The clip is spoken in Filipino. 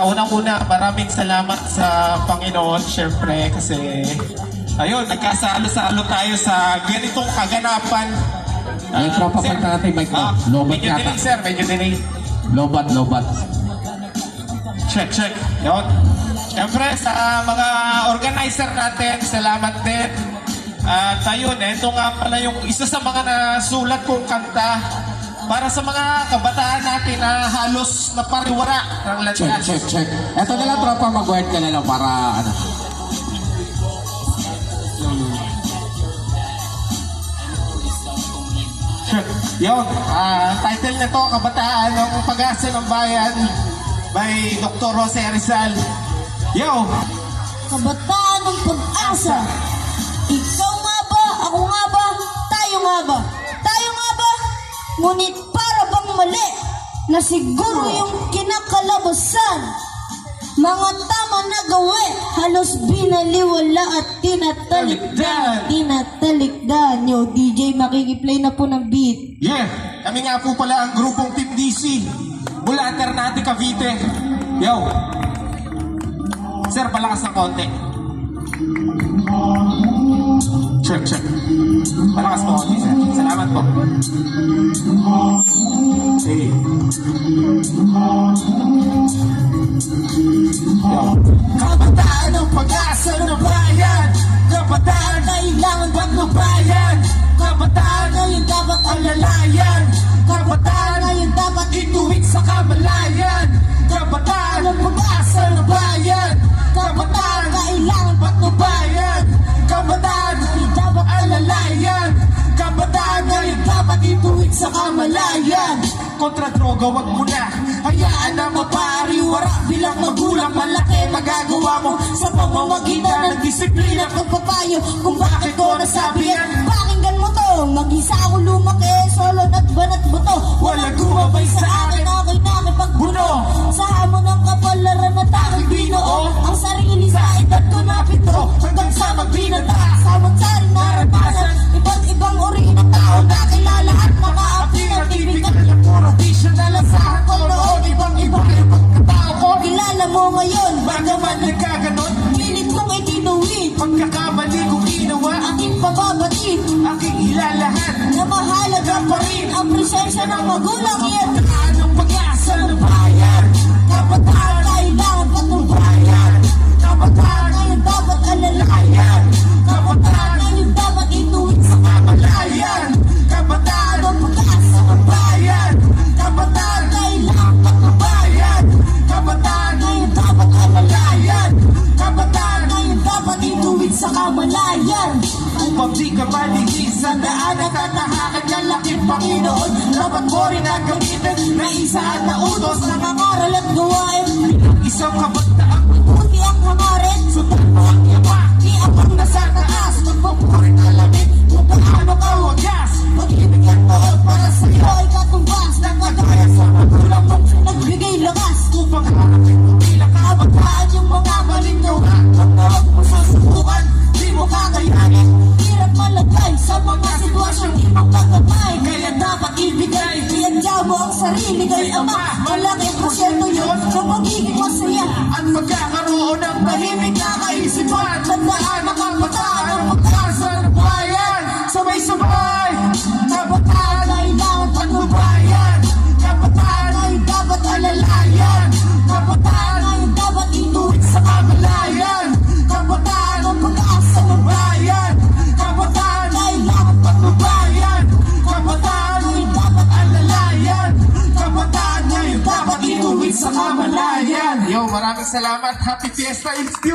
unang-una, maraming salamat sa Panginoon, syempre, kasi ayun, nagkasalo-salo tayo sa ganitong kaganapan. Ay, tropa Sir, pa natin, Mike. Lobat medyo yata. delay, sir, medyo delay. Lobat. Check. Yun. Siyempre, sa mga organizer natin, salamat din. At ayun, ito nga pala yung isa sa mga nasulat kong kanta para sa mga kabataan natin na halos napariwara ng landas. Check. Eto na lang, tropa, mag-word ka na lang para ano. Yun, title na to, Kabataan ng Pag-asa ng Bayan by Dr. Jose Rizal. Yo! Kabataan ng pag-asa. Ikaw nga ba? Ako nga ba? Tayo nga ba? Tayo nga ba? Ngunit para bang mali na siguro yung kinakalabasan. Mga tama na gawin, halos binaliwala at tinatalikdan. Yo, DJ, makikiplay na po ng beat. Yeah! Kami nga po pala ang grupong Team DC mula Ternate, Cavite. Yo! Sir, palakas ng konti. Check. Palakas po konti, sir. Salamat po. Hey. Yo. Kabataan ng pag-asa ng bayan. Kabataan kailangan patnubayan. Kabataan ngayon dapat alalayan. Kabataan ngayon dapat ituwid sa kamalayan. Kabataan ng pag-asa ng bayan. Kabataan kailangan patnubayan. Kabataan ngayon dapat alalayan. Kabataan ngayon dapat ituwid sa kamalayan. Kontra droga, wag mo na hayaan na mapariwara. Bilang magulang, malaki magagawa mo sa pamamagitan ng disiplina at pagpapayo. Kung bakit ko nasabi yan, Pakinggan mo to, mag-isa ako lumaki, solo at banat buto. walang gumabay sa akin. Ako'y nakipagbuno sa hamon ng kapalaran na aking binuo. Ang sarili sa edad ko na pito, hanggang sa magbinata samot-saring naranasan. Iba't ibang uri ng tao na kilala at mga Pinag-ibig ng professional ang sa ko noon. Ibang-iba yung pagkatao ko. kilala mo ngayon. Bagaman nagkaganon, Pilit kong itinuwid, pagkakamali kong ginawa, aking pababatid aking ilalahat. na mahalaga pa rin ang presensya ng magulang. Yan, Kabataan ng pag-asa ng bayan. Kabataan kailangan patnubayan. Kabataan Ngayon dapat alalayan. Kabataan Ngayon dapat ituwid sa kamalayan. Kabataan ng pag-asa ng bayan. Kabataan kailangan patnubayan. Kabataan Ngayon dapat alalayan. Kabataan Ngayon dapat ituwid sa kamalayan. upang di ka maligid sa daan at tatahakan ng laking Panginoon. Dapat mo rin ang gamitin na isa at nautos na Nangangaral at gawain, isang kabataan. buti ang hangarin. Sundan mo ang iba, Di abang nasa taas. Magpapurin alamin kung paano ka wagas. Pag-ibig at mahal para sa iyo ay katumbas ng kagaya sa magulang mo. Nagbigay lakas Kung pangarapin mo bilang kabataan, kabataan yung mga malingaw. huwag mo susubukan, di mo kakayanin. Hirap malagay sa mga sitwasyong di magkakamay. Kaya dapat ibigay Iadya mo ang sarili kay Ama. Malaking prosyento yun sa pagiging masaya. at magkakaroon ng tahimik na kaisipan. Tandaan ang kabataan ng pag-asa ng bayan. Sabay-sabay, kabataan Kailangan patnubayan. Kabataan ay dapat alalayan. kabataan Ngayon dapat ituwid sa kamalayan. Kabataan ang pag-asa ng bayan. Kabataan kailangan patnubayan. Kabataan Ngayon dapat alalayan. Kabataan ngayon dapat ituwid sa kamalayan. Yo, maraming salamat. Happy Fiesta HQ!